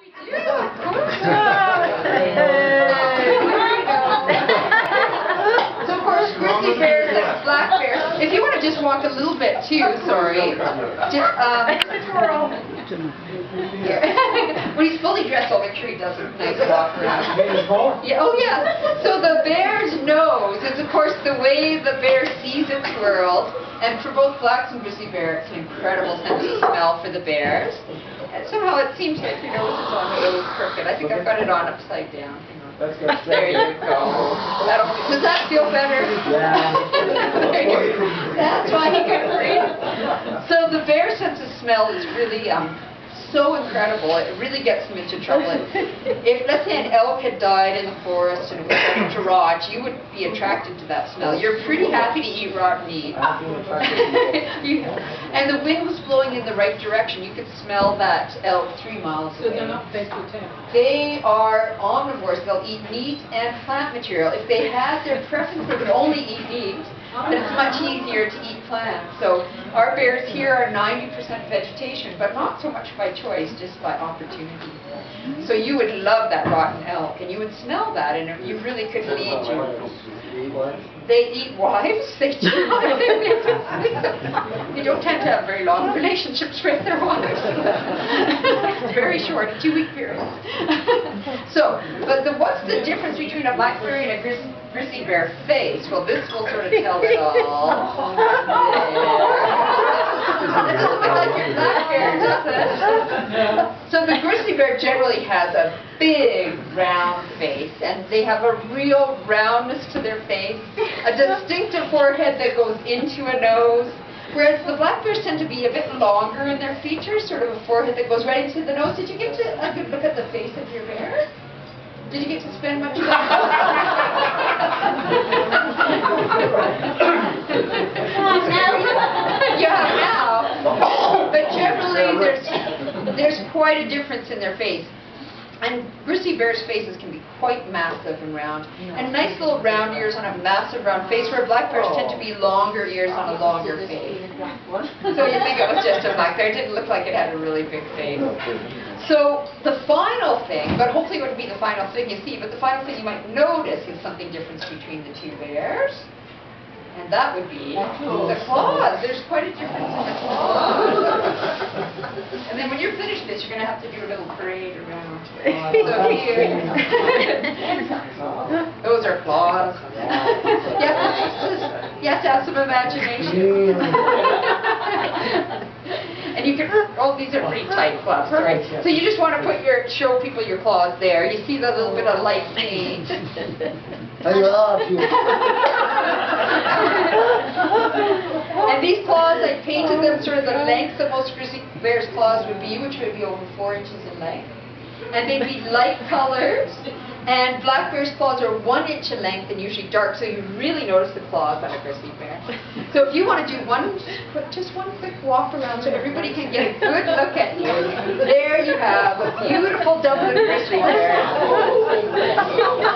So of course, grizzly bears and black bears. If you want to just walk a little bit too, sorry. When he's fully dressed, I'll make sure he does a nice walk around. Yeah, oh yeah. So the bear's nose is of course the way the bear sees its world. And for both blacks and grizzly bear, it's an incredible sense of smell for the bears. And somehow it seems like your nose is on really crooked. I think I've got it on upside down. That's good. There you go. Does that feel better? Yeah. That's why he couldn't read. So the bear sense of smell is really so incredible. It really gets them into trouble. If, let's say, an elk had died in the forest and it was going to rot, you would be attracted to that smell. You're pretty happy to eat rotten meat. And the wind was blowing in the right direction. You could smell that elk 3 miles away. So they're not vegetarian? They are omnivores. They'll eat meat and plant material. If they had their preference, they would only eat meat. But it's much easier to eat plants. So our bears here are 90% vegetation, but not so much by choice, just by opportunity. So you would love that rotten elk, and you would smell that, and you really could lead you. They eat wives. They do. They don't tend to have very long relationships with their wives. Very short, a 2-week period. So, but what's the difference between a black bear and a grizzly bear face? Well, this will sort of tell it all. That doesn't look like your black bear, does it? So the grizzly bear generally has a big round face, and they have a real roundness to their face, a distinctive forehead that goes into a nose, whereas the black bears tend to be a bit longer in their features, sort of a forehead that goes right into the nose. Did you get a good look at the face of your bear? Did you get to spend much time? Yeah, now. But generally, there's quite a difference in their face. And grizzly bears' faces can be quite massive and round. And nice little round ears on a massive round face, where black bears tend to be longer ears on a longer face. So you think it was just a black bear. It didn't look like it had a really big face. So the final thing, but hopefully it wouldn't be the final thing you see, but the final thing you might notice is something different between the two bears. And that would be the claws. There's quite a difference in the claws. And then when you're finished this, you're going to have to do a little parade around. So here. Those are claws. You have to have some imagination. And you can, oh, these are pretty tight claws, right? So you just want to show people your claws there. You see the little bit of light paint. And these claws, I painted them sort of the length that most grizzly bears' claws would be, which would be over 4 inches in length. And they'd be light colors. And black bear's claws are 1 inch in length and usually dark, so you really notice the claws on a grizzly bear. So if you want to do just one quick walk around so everybody can get a good look at you, there you have a beautiful Dublin grizzly bear.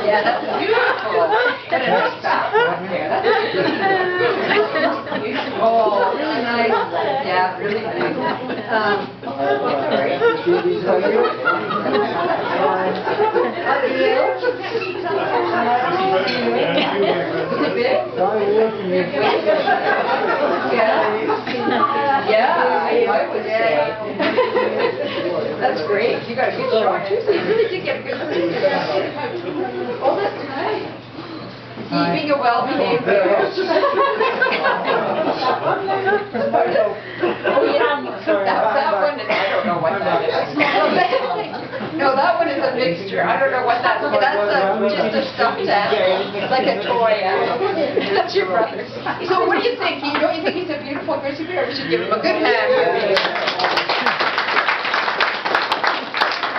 Yeah, that's beautiful. And a nice back one there. That's beautiful. Oh, really nice. Yeah, really nice. Yeah, I would say. That's great. You got a good shot too, so you really did get a good look. Oh, that's nice. Being a well-behaved bear. Oh, yeah. That one is, I don't know what that is. No, that one is a mixture. I don't know what that is. That's just a stuffed animal. It's like a toy animal. That's your brother. So what do you think? Don't you think he's a beautiful grizzly bear? We should give him a good hand.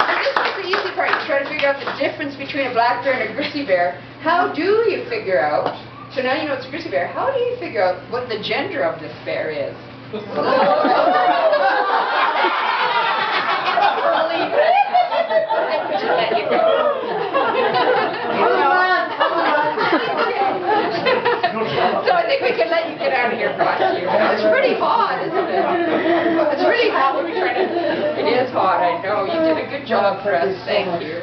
And this is the easy part. You try to figure out the difference between a black bear and a grizzly bear. How do you figure out? So now you know it's a grizzly bear. How do you figure out what the gender of this bear is? Let you go. So I think we can let you get out of your costume. It's pretty hot, isn't it? It's really hot. It is hot, I know. You did a good job. impressed. Thank you.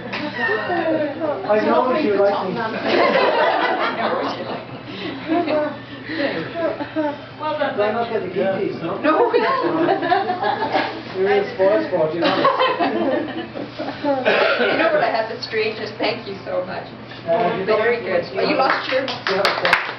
I know what you like me. Well done, They're not getting the keys, no? No. You're in sports sport, you know. You know what I had the strangest? Thank you so much. You Very good. don't- Well, you lost your... Yeah,